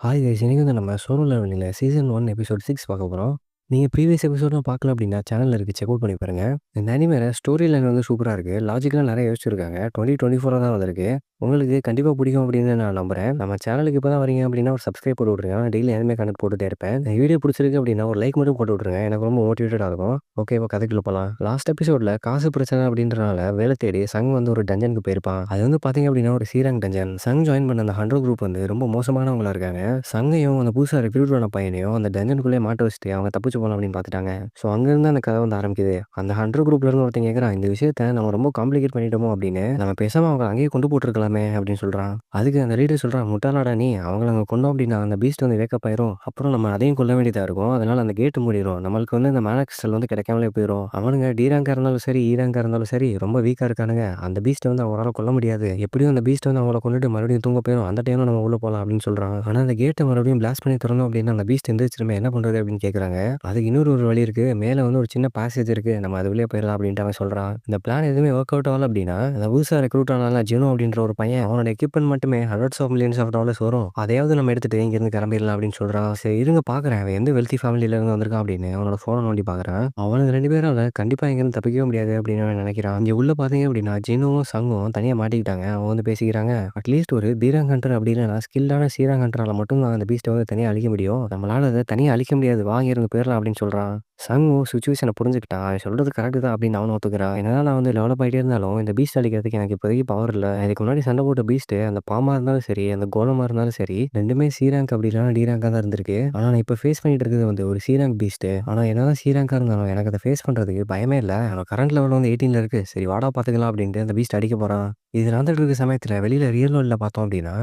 Hi guys! இன்னைக்கு வந்து நம்ம சோலோ லெவலிங்ல சீசன் 1 எபிசோட் 6 பார்க்க போறோம். நீங்க ப்ரீவியஸ் எபிசோட்லாம் பார்க்கல அப்படின்னா சேனல்ல இருக்கு. செக் அவுட் பண்ணி பாருங்க. இந்த அனிமேல ஸ்டோரி லைன் வந்து சூப்பரா இருக்கு. லாஜிக்கலா நிறைய யோசிச்சிருக்காங்க. 2024 தான் வந்திருக்கு. உங்களுக்கு கண்டிப்பா பிடிக்கும் அப்படின்னு நான் நம்புறேன். நம்ம சேனலுக்கு இப்போ தான் வரீங்க அப்படின்னா ஒரு சப்ஸ்கிரைப் போட்டு விட்ருங்க. நான் டெய்லி அனிமே கண்டென்ட் போட்டுட்டே இருப்பேன். இந்த வீடியோ பிடிச்சிருக்கு அப்படின்னா ஒரு லைக் மட்டும் போட்டு விட்ருங்க. எனக்கு ரொம்ப மோட்டிவேட்டடா இருக்கும். ஓகே, இப்போ கதைக்குள்ள போலாம். லாஸ்ட் எபிசோட்ல காசு பிரச்சனை அப்படின்றனால வேலை தேடி சங் வந்து ஒரு டஞ்சனுக்கு போயிருப்பான். அது வந்து பார்த்தீங்க அப்படின்னா ஒரு சீராங் டஞ்சன். சங் ஜாயின் பண்ண அந்த 100 குரூப் வந்து ரொம்ப மோசமானவங்களா இருக்காங்க. சங்கையும் அந்த புதுசா ரெக்ரூட் ஆன பையனையும் அந்த டஞ்சனுக்குள்ளே மாட்ட வச்சுட்டு அவங்க தப்பிச்சு போகலாம் அப்படின்னு பார்த்துட்டாங்க. ஸோ அங்கேருந்து அந்த கதை வந்து ஆரம்பிக்குது. அந்த 100 குரூப்ல இருந்து ஒருத்தன் கேட்குறான், இந்த விஷயத்த நம்ம ரொம்ப காம்ப்ளிகேட் பண்ணிட்டோமோ அப்படின்னு. நம்ம பேசாம அவங்க அங்கேயே கொண்டு போட்டுருக்கலாமே அப்படின்னு சொல்றான். அதுக்கு அந்த லீடர் சொல்றான், முட்டாளாடா நீ, அவங்கள அங்கே கொண்டோம் அப்படின்னா அந்த பீஸ்ட் வந்து வேக்கப் ஆயிரும். அப்புறம் நம்ம அதையும் கொல்ல வேண்டியதா இருக்கும். அதனால அந்த கேட்டு மூடிடும். நம்மளுக்கு வந்து இந்த மேனா கிறிஸ்டல் வந்து கிடைக்காமலே போயிடும். அவனுங்க டி ரேங்கா இருந்தாலும் சரி, இ ரேங்கா இருந்தாலும் சரி, ரொம்ப வீக்கா இருக்கானுங்க. அந்த பீஸ்ட்டை வந்து அவங்களால கொல்ல முடியாது. எப்படியும் அந்த பீஸ்ட் வந்து அவங்கள கொண்டுட்டு மறுபடியும் தூங்க போயிடும். அந்த டைம்ல நம்ம உள்ள போகலாம் அப்படின்னு சொல்றான். ஆனா அந்த கேட்டை மறுபடியும் பிளாஸ்ட் பண்ணி திறந்தோம் அப்படின்னா அந்த பீஸ்ட் எந்திரிச்சிருமே, என்ன பண்றது அப்படின்னு கேட்குறாங்க. அதுக்கு இன்னொரு வழி இருக்கு. மேல வந்து ஒரு சின்ன பேசேஜ் இருக்கு. நம்ம அது வழியா போயிடலாம் அப்படின்ட்டு அவன் சொல்றான். இந்த பிளான் எதுவுமே ஒர்க் அவுட் ஆகல அப்படின்னா, அந்த புதுசா ரெக்ரூட் ஆனால ஜினோ அப்படின்ற ஒரு பையன், அவனோட எக்யூப்மென்ட் மட்டுமே hundreds of millions of dollars வரும். அதையாவது நம்ம எடுத்துட்டு இங்கிருந்து கிளம்பிடலாம் அப்படின்னு சொல்றான். சரி இருங்க பார்க்குறேன், அவன் எந்த வெல்த்தி ஃபேமிலியில இருந்து வந்திருக்கான் அப்படின்னு அவனோட ஃபோனை நோண்டி பார்க்குறான். அவனுக்கு 2 பேரால கண்டிப்பா இங்கிருந்து தப்பிக்கவே முடியாது அப்படின்னு அவன் நினைக்கிறான். இங்க உள்ள பார்த்தீங்க அப்படின்னா ஜினோவும் சங்கும் தனியா மாட்டிக்கிட்டாங்க. அவங்க வந்து பேசிக்கிறாங்க. அட்லீஸ்ட் ஒரு பீராங் ஹண்டர் அப்படி இல்லைனா ஸ்கில்லான சீராங் ஹண்டரால மட்டும் தான் அந்த பீஸ்ட்டை வந்து தனியா அழிக்க முடியும். நம்மளால அதை தனியா அழிக்க முடியாது. வாங்க இருந்து போயிடலாம் அப்படின்னு சொல்றான். சங்கும் சிச்சுவேஷனை புரிஞ்சுக்கிட்டான். அவன் சொல்றது கரெக்ட் தான் அப்படின்னு அவனும் ஒத்துக்கிறான். என்னதான் நான் வந்து டெவலப் ஆகிட்டே இருந்தாலும் இந்த பீஸ்ட் அழிக்கிறதுக்கு எனக்கு இப்போதைக்கு பவர் இல்லை. இதுக்கு முன்னாடி சண்டை போட்ட பீஸ்ட் அந்த பாம்பா இருந்தாலும் சரி, அந்த கோலமா இருந்தாலும் சரி, ரெண்டுமே சி ரேங்க் அப்படி இல்லைனா டி ரேங்காக தான் இருந்திருக்கு. ஆனா நான் இப்போ ஃபேஸ் பண்ணிட்டு இருக்கிறது வந்து ஒரு சி ரேங்க் பீஸ்ட். ஆனா என்னதான் சி ரேங்கா இருந்தாலும் எனக்கு அதை ஃபேஸ் பண்றதுக்கு பயமே இல்லை. அவன் கரண்ட் லெவல் வந்து 18ல இருக்கு. சரி வாடா பார்த்துக்கலாம் அப்படின்ட்டு அந்த பீஸ்ட் அடிக்க போறான். இது நடந்துட்டு இருக்க சமயத்துல வெளியில ரியல் வேர்ல்ட்ல பார்த்தோம் அப்படின்னா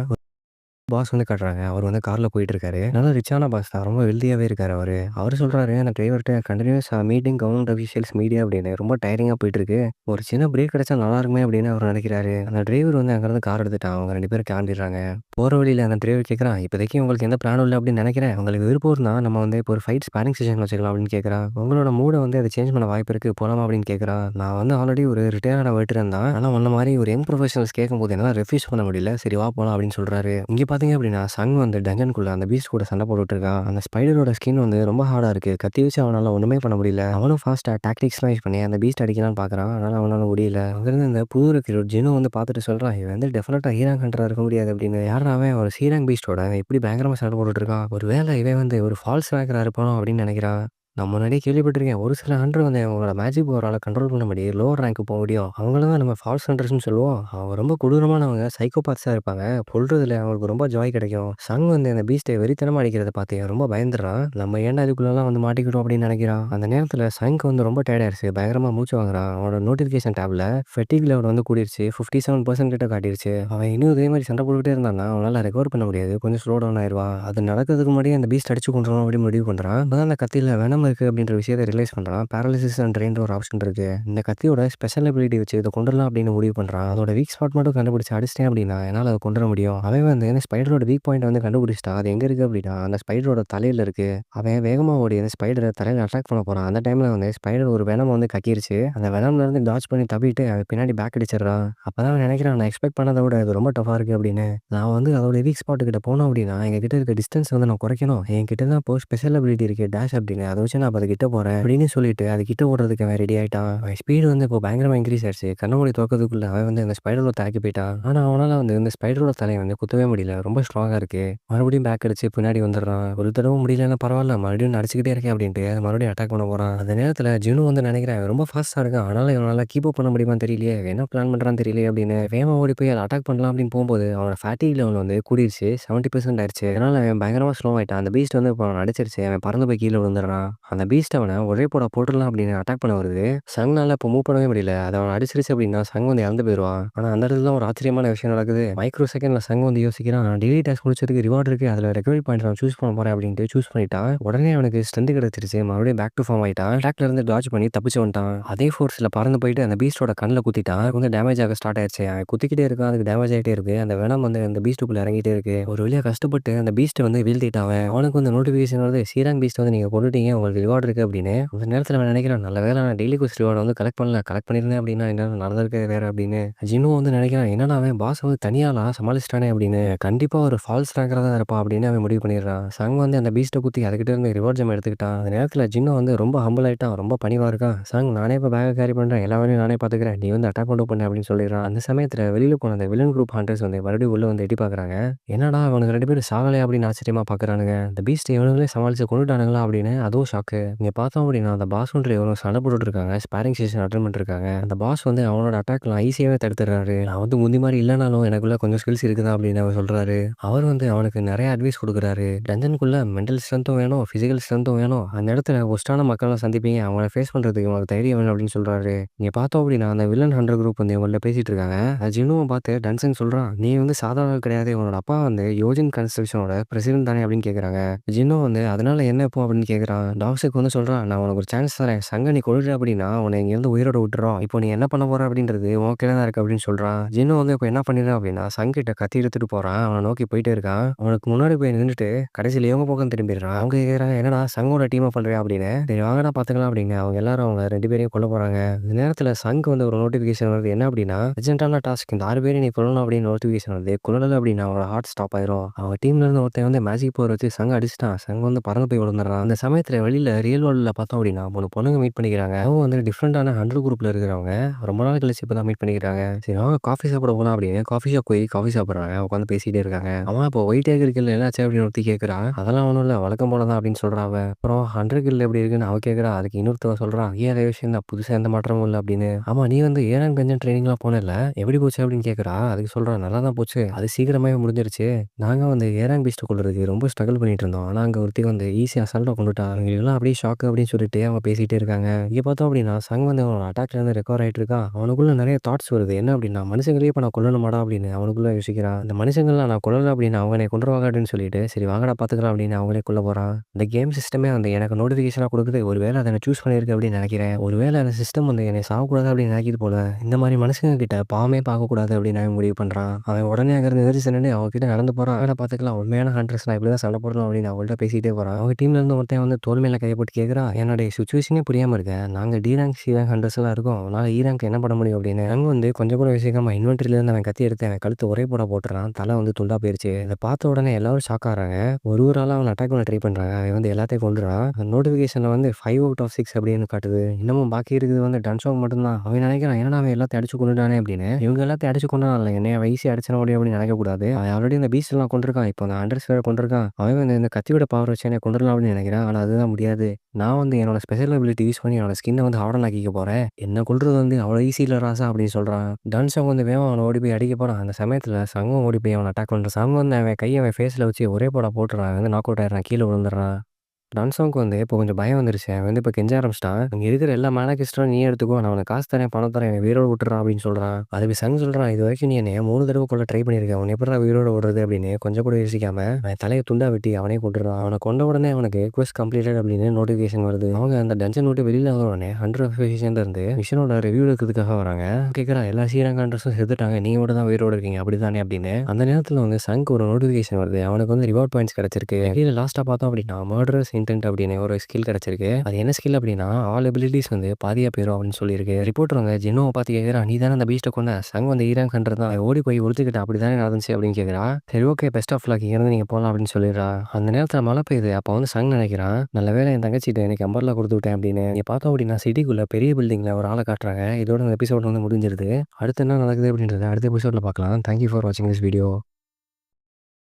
பாஸ் வந்து காட்டுறாங்க. அவர் வந்து கார்ல போயிட்டுருக்காரு. நல்லா ரிச்சான பாஸ் தான். ரொம்ப வெல்தியாவே இருக்காரு அவரு. அவரு சொல்றாரு, "நான் டிரைவர்ட்ட கன்டினியூஸா மீட்டிங் கவர்ன்மெண்ட் அஃபிஷியல்ஸ், மீடியா அப்படின்னு ரொம்ப டயரிங்கா போயிட்டுருக்கு. ஒரு சின்ன பிரேக் கிடைச்சா நல்லா இருக்குமே" அப்படின்னு அவர் நினைக்கிறாரு. அந்த டிரைவர் வந்து அங்கேருந்து கார் எடுத்துட்டான். அவங்க 2 பேரும் கிளம்பிடுறாங்க. போற வழியில அந்த டிரைவர் கேட்குறான், "இப்போதைக்கு உங்களுக்கு எந்த பிளானும் இல்ல அப்படின்னு நினைக்கிறேன். உங்களுக்கு விருப்பம் இருந்தா நம்ம வந்து இப்போ ஒரு ஃபைட் ஸ்பாரிங் செஷன் வச்சுக்கலாம்" அப்படின்னு கேட்குறான். "உங்களோட மூட வந்து அதை சேஞ்ச் பண்ண வாய்ப்பு இருக்கு. போலாமா?" அப்படின்னு கேட்குறான். "நான் வந்து ஆல்ரெடி ஒரு ரிட்டயர்டான வெட்டரன் தான். ஆனா உன்ன மாரி ஒரு யங் ப்ரொஃபஷனல்ஸ் கேட்கும்போது என்னால ரெஃப்யூஸ் பண்ண முடியல. சரி வா போலாம்" அப்படின்னு சொல்றாரு. இங்க பார்த்தீங்க அப்படின்னா, சங் வந்து டஞ்சனுக்குள்ள அந்த பீஸ்ட் கூட சண்டை போட்டுட்டு இருக்கான். அந்த ஸ்பைடரோட ஸ்கின் வந்து ரொம்ப ஹார்டா இருக்கு. கத்தி வச்சு அவனால ஒண்ணுமே பண்ண முடியல. அவனும் ஃபாஸ்ட்டா டாக்டிக்ஸ்லாம் யூஸ் பண்ணி அந்த பீஸ்ட் அடிக்கலாம்னு பார்க்குறான். ஆனால அவனால முடியல. அங்கிருந்து இந்த புது ரெக்ரூட் ஜினோ வந்து பார்த்துட்டு சொல்றான், "இவன் வந்து டெஃபினட்டா ஹீராங் ஹண்டரா இருக்க முடியாது" அப்படின்னு. யார்றா அவன்? ஒரு சீராங் பீஸ்ட்டோட இப்படி பயங்கரமா சண்டை போட்டுட்டு இருக்கான். ஒருவேளை இவன் வந்து ஒரு ஃபால்ஸ் ரேங்கரா இருப்பானோ அப்படின்னு நினைக்கிறான். நான் முன்னாடியே கேள்விப்பட்டிருக்கேன். ஒரு சில ஹண்டர் வந்து அவங்களோட மேஜிக் பவரால கண்ட்ரோல் பண்ண முடியும். லோவர் ரேங்க் போக முடியும். அவங்கள தான் நம்ம ஃபால்ஸ் ஹண்டர்ஸ்ன்னு சொல்லுவோம். அவங்க ரொம்ப கொடூரமானவங்க. சைக்கோபாத்ஸா இருப்பாங்க. கொல்றதுல அவங்களுக்கு ரொம்ப ஜாய் கிடைக்கும். சங் வந்து அந்த பீஸ்ட்டை வெறித்தனமா அடிக்கிறத பார்த்து ரொம்ப பயந்துடுறான். நம்ம ஏன்டா இதுக்குள்ளலாம் வந்து மாட்டிக்கிட்டோம் அப்படின்னு நினைக்கிறான். அந்த நேரத்துல சங்க்கு வந்து ரொம்ப டயர்ட் ஆயிருச்சு. பயங்கரமா மூச்சு வாங்குறான். அவனோட நோட்டிஃபிகேஷன் டேப்ல ஃபெட்டிக் லெவல் வந்து கூடிருச்சு. 57% கிட்ட காட்டிருச்சு. அவன் இன்னும் இதே மாதிரி சண்டை போட்டுக்கிட்டே இருந்தான்னா அவனால ரெக்கவர் பண்ண முடியாது. கொஞ்சம் ஸ்லோ டவுன் ஆயிருவான். அது நடக்கிறதுக்கு முன்னாடியே அந்த பீஸ்ட் அடிச்சு கொண்டுறணும் அப்படின்னு முடிவு பண்றான். அப்பதான் அந்த கத்தியில வெனம் இருக்கு அப்படின்ற விஷயத்த ரியலைஸ் பண்றான். பேரலிசிஸ் அண்ட் ரெயின்ற ஒரு ஆப்ஷன் இருக்கு. இந்த கத்தியோட ஸ்பெஷல் எபிலிட்டி வச்சு இதை கொண்டுடலாம் அப்படின்னு முடிவு பண்றான். அதோட வீக் ஸ்பாட் மட்டும் கண்டுபிடிச்சு அடிச்சிட்டேன் அப்படின்னா என்னால அதை கொண்டுட முடியும். அவன் வந்து இந்த ஸ்பைடரோட வீக் பாயிண்ட் வந்து கண்டுபிடிச்சிட்டா. அது எங்க இருக்கு அப்படின்னா அந்த ஸ்பைடரோட தலையில இருக்கு. அவன் வேகமா ஓடி அந்த ஸ்பைடரை தலையில அட்டாக் பண்ண போறான். அந்த டைம்ல வந்து ஸ்பைடர் ஒரு வெனம் வந்து கக்கிருச்சு. அந்த வெனம்ல இருந்து டாட்ஜ் பண்ணி தப்பிட்டு அவன் பின்னாடி பேக் அடிச்சிடறான். அப்பதான் அவன் நினைக்கிறான், நான் எக்ஸ்பெக்ட் பண்ணதை விட இது ரொம்ப டஃபா இருக்கு அப்படின்னு. நான் வந்து அதோட வீக் ஸ்பாட் கிட்ட போனோம் அப்படின்னா எங்க கிட்ட இருக்க டிஸ்டன்ஸ் வந்து நான் குறைக்கணும். என்கிட்ட தான் இப்போ ஸ்பெஷல் எபிலிட்டி இருக்கு, டேஷ் அப்படின்னு. அதை வச்சு நான் அது கிட்ட போறேன் அப்படின்னு சொல்லிட்டு அது கிட்ட ஓடுறதுக்கு அவன் ரெடி ஆயிட்டான். அவன் ஸ்பீடு வந்து இப்போ பயங்கரமா இன்க்ரீஸ் ஆயிடுச்சு. கண்ணமூடி தோக்கிறதுக்குள்ள அவன் வந்து அந்த ஸ்பைடரோட தாக்கி போயிட்டான். ஆனா அவனால வந்து இந்த ஸ்பைடரோட தலையை வந்து குத்தவே முடியல. ரொம்ப ஸ்ட்ராங்கா இருக்கு. மறுபடியும் பேக் அடிச்சு பின்னாடி வந்துடுறான். ஒரு தடவை முடியலன்னா பரவாயில்ல, மறுபடியும் அடிச்சுக்கிட்டே இருக்கேன் அப்படின்ட்டு அது மறுபடியும் அட்டாக் பண்ண போறான். அந்த நேரத்துல ஜினு வந்து நினைக்கிறேன், ரொம்ப ஃபாஸ்டா இருக்கான். ஆனாலும் இவனால கீப் அப் பண்ண முடியுமான்னு தெரியலையே, என்ன பிளான் பண்றான்னு தெரியலையே அப்படின்னு வேகமா ஓடி போய் அதை அட்டாக் பண்ணலாம் அப்படின்னு போகும்போது அவனோட ஃபேட்டிக் லெவல் வந்து கூடிருச்சு. 70% ஆயிடுச்சு. அதனால அவன் பயங்கரமா ஸ்லோ ஆயிட்டான். அந்த பீஸ்ட் வந்து இப்போ அவன் அடிச்சிருச்சு. அவன் பறந்து போய் கீழே விழுந்துடுறான். அந்த பீஸ்ட் அவனை ஒரே போட போட்டுடலாம் அப்படின்னு அட்டாக் பண்ண வருது. சங்னால இப்போ மூவ் பண்ணவே முடியல. அதை அவன் அடிச்சிருச்சு அப்படின்னா சங் வந்து இறந்து போயிடுவான். ஆனா அந்த இடத்துல தான் ஒரு ஆச்சரியமான விஷயம் நடக்குது. மைக்ரோ செகண்ட்ல சங் வந்து யோசிக்கிறான், நான் டெய்லி டாஸ்க் முடிச்சதுக்கு ரிவார்ட் இருக்கு, அதுல ரெக்கவரி பாயிண்ட் நான் சூஸ் பண்ண போறேன் அப்படின்ட்டு சூஸ் பண்ணிட்டான். உடனே அவனுக்கு ஸ்ட்ரென்த் கிடைச்சிருச்சு. மறுபடியும் பேக் டு ஃபார்ம் ஆயிட்டான். ட்ராக்ல இருந்து டாட்ஜ் பண்ணி தப்பிச்சு வந்துட்டான். அதே ஃபோர்ஸ்ல பறந்து போயிட்டு அந்த பீஸ்டோட கண்ணில் குத்திட்டான். வந்து டேமேஜ் ஆக ஸ்டார்ட் ஆயிடுச்சு. அவன் குத்திக்கிட்டே இருக்கான். அதுக்கு டேமேஜ் ஆகிட்டே இருக்கு. அந்த வெனம் வந்து அந்த பீஸ்டுக்குள்ள இறங்கிட்டே இருக்கு. ஒரு வழியா கஷ்டப்பட்டு அந்த பீஸ்ட்டை வந்து வீழ்த்திட்டான். அவனுக்கு வந்து நோட்டிஃபிகேஷன் வருது, சீராங் பீஸ்ட் வந்து நீங்க கொண்டுட்டீங்க, உங்க உங்களுக்கு ரிவார்ட் இருக்கு அப்படின்னு. அந்த நேரத்துல அவன் நினைக்கிறான், நல்ல வேளை நான் டெய்லி குவெஸ்ட் ரிவார்ட் வந்து கலெக்ட் பண்ணல. கலெக்ட் பண்ணியிருந்தேன் அப்படின்னா என்னது நடந்திருக்கே வேற அப்படின்னு. ஜின்னும் வந்து நினைக்கிறான், என்னடா அவன் பாஸ் வந்து தனியாளா சமாளிச்சிட்டானே அப்படின்னு. கண்டிப்பா ஒரு ஃபால்ஸ் ரேங்கரா தான் இருப்பான் அப்படின்னு அவன் முடிவு பண்ணிடுறான். சங் வந்து அந்த பீஸ்ட்ட குத்தி அதுகிட்ட இருந்து ரிவார்ட் ஜெம் எடுத்துக்கிட்டான். அந்த நேரத்துல ஜின்னு வந்து ரொம்ப ஹம்பிள் ஆயிட்டான். ரொம்ப பணிவா இருக்கான். சங் நானே இப்ப பேக்க கேரி பண்றேன். எல்லா வேலையும் நானே பாத்துக்கிறேன். நீ வந்து அட்டாக் மட்டும் பண்ணு அப்படின்னு சொல்லிடுறான். அந்த சமயத்துல வெளியில போன அந்த வில்லன் குரூப் ஹண்டர்ஸ் வந்து மறுபடியும் உள்ள வந்து எட்டி பாக்குறாங்க. என்னடா இவனுங்க 2 பேரும் சாகலையா அப்படின்னு ஆச்சரியமா பாக்குறானுங்க. இந்த பீஸ்ட் இவனுங்களே சமாளிச்சு கொன்னுட்டானுங்களா அப்படின்னு அதுவும் ஷாக்கு. இங்க பார்த்தோம் அப்படின்னா அந்த பாஸ்ன்ற இவனுங்க சண்டை போட்டுட்டு இருக்காங்க. ஸ்பாரிங் செஷன் அட்டெண்ட் பண்ணிருக்காங்க. அந்த பாஸ் வந்து அவனோட அட்டாக்லாம் ஈஸியாவே தடுத்துறாரு. நான் வந்து முந்தி மாதிரி இல்லனாலும் எனக்குள்ள கொஞ்சம் ஸ்கில்ஸ் இருக்குதா அப்படின்னு அவர் சொல்றாரு. அவர் வந்து அவனுக்கு நிறைய அட்வைஸ் குடுக்குறாரு. டஞ்சனுக்குள்ள மென்டல் ஸ்ட்ரென்த்தும் வேணும், பிசிக்கல் ஸ்ட்ரென்த்தும் வேணும். அந்த இடத்துல ஒஸ்ட்டான மக்கள்லாம் சந்திப்பீங்க. அவங்கள ஃபேஸ் பண்றதுக்கு உனக்கு தைரியம் வேணும் அப்படின்னு சொல்றாரு. இங்க பார்த்தோம் அப்படின்னா அந்த வில்லன் ஹண்டர் குரூப் வந்து இவங்கள்ட்ட பேசிட்டு இருக்காங்க. ஜின்னுவும் பார்த்து டன்சன் சொல்றான், நீ வந்து சாதாரண ஆள் கிடையாது. உன்னோட அப்பா வந்து யோஜின் கன்ஸ்ட்ரக்ஷனோட பிரசிடென்ட் தானே அப்படின்னு கேட்குறாங்க. ஜின்னு வந்து அதனால என்ன இப்போ அப்படின்னு கேட்குறான். டாக்ஸுக்கு வந்து சொல்றான், நான் உனக்கு ஒரு சான்ஸ் தரேன். சங்க நீ கொல்ற அப்படின்னா உன்னை இங்கேருந்து உயிரோட விட்டுறோம். இப்போ நீ என்ன பண்ண போற அப்படின்றது உன் கையில தான் இருக்கு அப்படின்னு சொல்றான். ஜின்னு வந்து இப்போ என்ன பண்ணிடுறான் அப்படின்னா சங்கிட்ட கத்தி எடுத்துட்டு போறான். அவனை நோக்கி போயிட்டே இருக்கான். அவனுக்கு முன்னாடி போய் நின்றுட்டு கடைசியில் இவங்க பக்கம் திரும்பிடுறான். அவங்க கேட்குறாங்க, என்னடா சங்கோட டீமை பண்றியா அப்படின்னு. சரி வாங்கடா பார்த்துக்கலாம் அப்படின்னு அவங்க எல்லாரும் அவங்க 2 பேரையும் கொல்ல போறாங்க. இந்த நேரத்தில் சங்க் வந்து ஒரு நோட்டிஃபிகேஷன் வருது. என்ன அப்படின்னா அர்ஜென்ட்டான டாஸ்க் இந்த 6 பேரை நீ கொல்லணும் அப்படின்னு நோட்டிஃபிகேஷன் வருது. கொல்லல அப்படின்னா அவனோட ஹார்ட் ஸ்டாப் ஆயிரும். அவங்க டீம்ல இருந்து ஒருத்தன் வந்து மேஜிக் பவர் வச்சு சங்க அடிச்சுட்டான். சங்க வந்து பறந்து போய் விழுந்துடுறான். அந்த சமயத்தில் வெளியில ரியல் வேர்ல்டில் பார்த்தோம் அப்படின்னா 3 பொண்ணுங்க மீட் பண்ணிக்கிறாங்க. அவங்க வந்து டிஃப்ரெண்டான 100 குரூப்ல இருக்கிறவங்க. ரொம்ப நாள் கழிச்சு இப்போ தான் மீட் பண்ணிக்கிறாங்க. சரி அவங்க காஃபி சாப்பிட போகலாம் அப்படின்னு காஃபி ஷாப் போய் காஃபி சாப்பிட்றாங்க. உட்காந்து பேசிட்டே இருக்காங்க. அவன் இப்போ ஒயிட் ஏகர் கில் என்னாச்சு அப்படின்னு ஒருத்தி கேட்குறான். அதெல்லாம் ஒன்றும் இல்லை, வழக்கம் போல தான் அப்படின்னு சொல்றான் அவன். அப்புறம் 100 கில் எப்படி இருக்குன்னு அவ கேட்குறா. அதுக்கு இன்னொருத்தவ சொல்றான், ஏன் அதே விஷயம் தான், புதுசாக எந்த மாற்றமும் இல்லை அப்படின்னு. ஆமா நீ வந்து ஏரான் கஞ்சன் ட்ரைனிங்லாம் போனல, எப்படி போச்சு அப்படின்னு கேட்குறா. அதுக்கு சொல்றான், நல்லா தான் போச்சு, அது சீக்கிரமாவே முடிஞ்சிருச்சு. நாங்க வந்து ஏரான் பீஸ்ட்டை கொல்றதுக்கு ரொம்ப ஸ்ட்ரகிள் பண்ணிட்டு இருந்தோம். ஆனால் அங்கே ஒருத்தி வந்து ஈஸியாக அசால்ட்டாக கொண்டுட்டா. எல்லாம் அப்படியே ஷாக்கு அப்படின்னு சொல்லிட்டு அவங்க பேசிட்டே இருக்காங்க. இங்கே பார்த்தோம் அப்படின்னா சங் வந்து அவனோட அட்டாக்ல இருந்து ரெக்கவர் ஆயிட்டு இருக்கான். அவனுக்குள்ள நிறைய தாட்ஸ் வருது. என்ன அப்படின்னா மனுஷங்களே இப்போ நான் கொல்லணுமாடா அப்படின்னு அவனுக்குள்ள யோசிக்கிறான். இந்த மனுஷங்கள்லாம் நான் கொல்லல அப்படின்னு அவங்க என்னை கொண்டுருவாங்க அப்படின்னு சொல்லிட்டு சரி வாங்கடா பார்த்துக்கலாம் அப்படின்னு அவங்களே கொல்ல போறான். இந்த கேம் சிஸ்டமே வந்து எனக்கு நோட்டிஃபிகேஷனாக கொடுக்குது. ஒருவேளை அதை நான் சூஸ் பண்ணியிருக்கு அப்படின்னு நினைக்கிறேன். ஒருவேளை அந்த சிஸ்டம் வந்து என்னை சாகக்கூடாது அப்படின்னு நினைக்கிது போல. இந்த மாதிரி மனுஷங்க கிட்ட பாவமே பார்க்கக்கூடாது அப்படின்னு அவன் முடிவு பண்ணுறான். அவன் உடனே அங்கிருந்து எதிர்த்து நின்று அவங்க கிட்ட நடந்து போகிறான். அவனை பார்த்துக்கலாம், உண்மையான ஹண்ட்ரஸ் நான் இப்படி தான் சண்டை போடணும் அப்படின்னு அவங்கள்ட்ட பேசிகிட்டே போகிறான். அவங்க டீம்ல இருந்து ஒருத்தன் வந்து தோல் மேலே கையை போட்டு கேட்குறான், என்னுடைய சுச்சுவேஷனே புரியாமல் இருக்கேன். நாங்கள் டி ரேங்க் சி ரேங்க் ஹண்ட்ரஸ் எல்லாம் இருக்கோம், அதனால் இ ரேங்க் என்ன பண்ண முடியும் அப்படின்னு. அங்கே வந்து கொஞ்சம் கூட யோசிக்காம இன்வென்ட்ரியிலேருந்து அவன் கத்தி எடுத்து அவன் கழுத்து ஒரே போட போட்டுறான். தலை வந்து துண்டா போயிருச்சு. இதை பார்த்த உடனே எல்லாரும் ஷாக் ஆகிறாங்க. ஒரு ஆளாக அவன் அட்டாக் பண்ண ட்ரை பண்ணுறாங்க. அவன் வந்து எல்லாத்தையும் கொண்டுறான். நோட்டிஃபிகேஷனில் வந்து 5 அவுட் ஆஃப் 6 அப்படின்னு காட்டுது. இன்னமும் பாக்கி இருக்குது வந்து டன்ஷாங் மட்டும்தான். அவன் நினைக்கிறான், ஏன்னா அவன் எல்லாத்தையும் அடிச்சு கொண்டுட்டானே அப்படின்னு. இவங்க எல்லாத்தையும் அடிச்சு கொண்டாடல, என்னை அவன் ஈஸியாக அடிச்சிட முடியும் அப்படின்னு நினைக்கக்கூடாது. அவன் ஆல்ரெடி இந்த பீஸ்ட் எல்லாம் கொண்டிருக்கான். இப்போ அந்த அண்டர்ஸ் வேற கொண்டிருக்கான். அவன் வந்து இந்த கத்தியோட பவர் வச்சு என்னை கொண்டுடலாம் அப்படின்னு நினைக்கிறான். ஆனால் அதுதான் முடியாது. நான் வந்து என்னோட ஸ்பெஷல் அபிலிட்டி யூஸ் பண்ணி என்னோட ஸ்கின்னை வந்து ஹார்டன் ஆக்கிக்க போகிறேன். என்ன கொள்றது வந்து அவ்வளோ ஈஸி இல்லை ராசா அப்படின்னு சொல்கிறான். டன்ஷாங் வந்து வேகம் அவனை ஓடி போய் அடிக்க போகிறான். அந்த சமயத்தில் சங்கம் ஓடி போய் அவனை அட்டாக் பண்ணுறான். சங்கம் வந்து அவன் கையை அவன் ஃபேஸில் வச்சு ஒரே போட போட்டுறான். வந்து நாக் அவுட் ஆயிடுறான், கீழே விழுந்துடுறான். டான்ஸாவுக்கு வந்து இப்போ கொஞ்சம் பயம் வந்துருச்சு. அவன் வந்து இப்போ கெஞ்ச ஆரம்பிச்சிட்டான். அங்கே இருக்கிற எல்லா மேனகிஸ்டும் நீ எடுத்துக்கோ, நான் உனக்கு காசு தரேன், பணம் தரேன், என்னை உயிரோட விட்டுறான் அப்படின்னு சொல்கிறான். அதுக்கு சங் சொல்கிறான், இது வரைக்கும் நீ என்னைய 3 தடவை கொள்ள ட்ரை பண்ணியிருக்கேன், உன்னை எப்படிடா உயிரோட விடுறது அப்படின்னு கொஞ்சம் கூட யோசிக்காம அவன் தலையை துண்டா வெட்டி அவனே கொண்டுறான். அவனை கொண்ட உடனே அவனுக்கு குவெஸ்ட் கம்ப்ளீட்டட் அப்படின்னு நோட்டிஃபிகேஷன் வருது. அவங்க அந்த டஞ்சன் விட்டு வெளியில் வர உடனே 100 அஃபிஷியன்ல இருந்து மிஷனோட ரிவ்யூ எடுக்கிறதுக்காக வராங்க. கேட்குறான், எல்லா ஸ்ரீலங்காண்டர்ஸும் செத்துட்டாங்க, நீங்க மட்டும் தான் உயிரோட இருக்கீங்க அப்படி தானே அப்படின்னு. அந்த நேரத்தில் வந்து சங்க் ஒரு நோட்டிஃபிகேஷன் வருது. அவனுக்கு வந்து ரிவார்ட் பாயிண்ட்ஸ் கிடைச்சிருக்கு. கீழே லாஸ்ட்டாக பார்த்தோம் அப்படின்னா மர்டரஸ் இன்டென்ட் அப்படின்னு ஒரு ஸ்கில் கிடைச்சிருக்கு. அது என்ன ஸ்கில் அப்படின்னா ஆல் எபிலிட்டிஸ் வந்து பாதியா போயிடும் அப்படின்னு சொல்லியிருக்கு. ரிப்போர்ட்டர் வந்து ஜின்னோவை பார்த்து கேட்குறா, நீ தானே அந்த பீஸ்ட்டை கொண்ட. சங் வந்து ஈரான் கண்ட்றது தான், ஓடி போய் ஒழிச்சுக்கிட்ட அப்படி தானே நடந்துச்சு அப்படின்னு கேட்குறா. சரி ஓகே, பெஸ்ட் ஆஃப் லக், இருந்து நீங்கள் போகலாம் அப்படின்னு சொல்லிடுறா. அந்த நேரத்தில் மழை பெய்யுது. அப்போ வந்து சங் நினைக்கிறான், நல்ல வேளை என் தங்கச்சிட்டு எனக்கு அம்பர்லா கொடுத்து விட்டேன் அப்படின்னு. நீ பார்த்தோம் அப்படின்னா சிட்டிக்குள்ள பெரிய பில்டிங்கில் ஒரு ஆளை காட்டுறாங்க. இதோட இந்த எபிசோட் வந்து முடிஞ்சிருது. அடுத்து என்ன நடக்குது அப்படின்றத அடுத்த எபிசோடில் பார்க்கலாம். தேங்க்யூ ஃபார் வாட்சிங் திஸ் வீடியோ.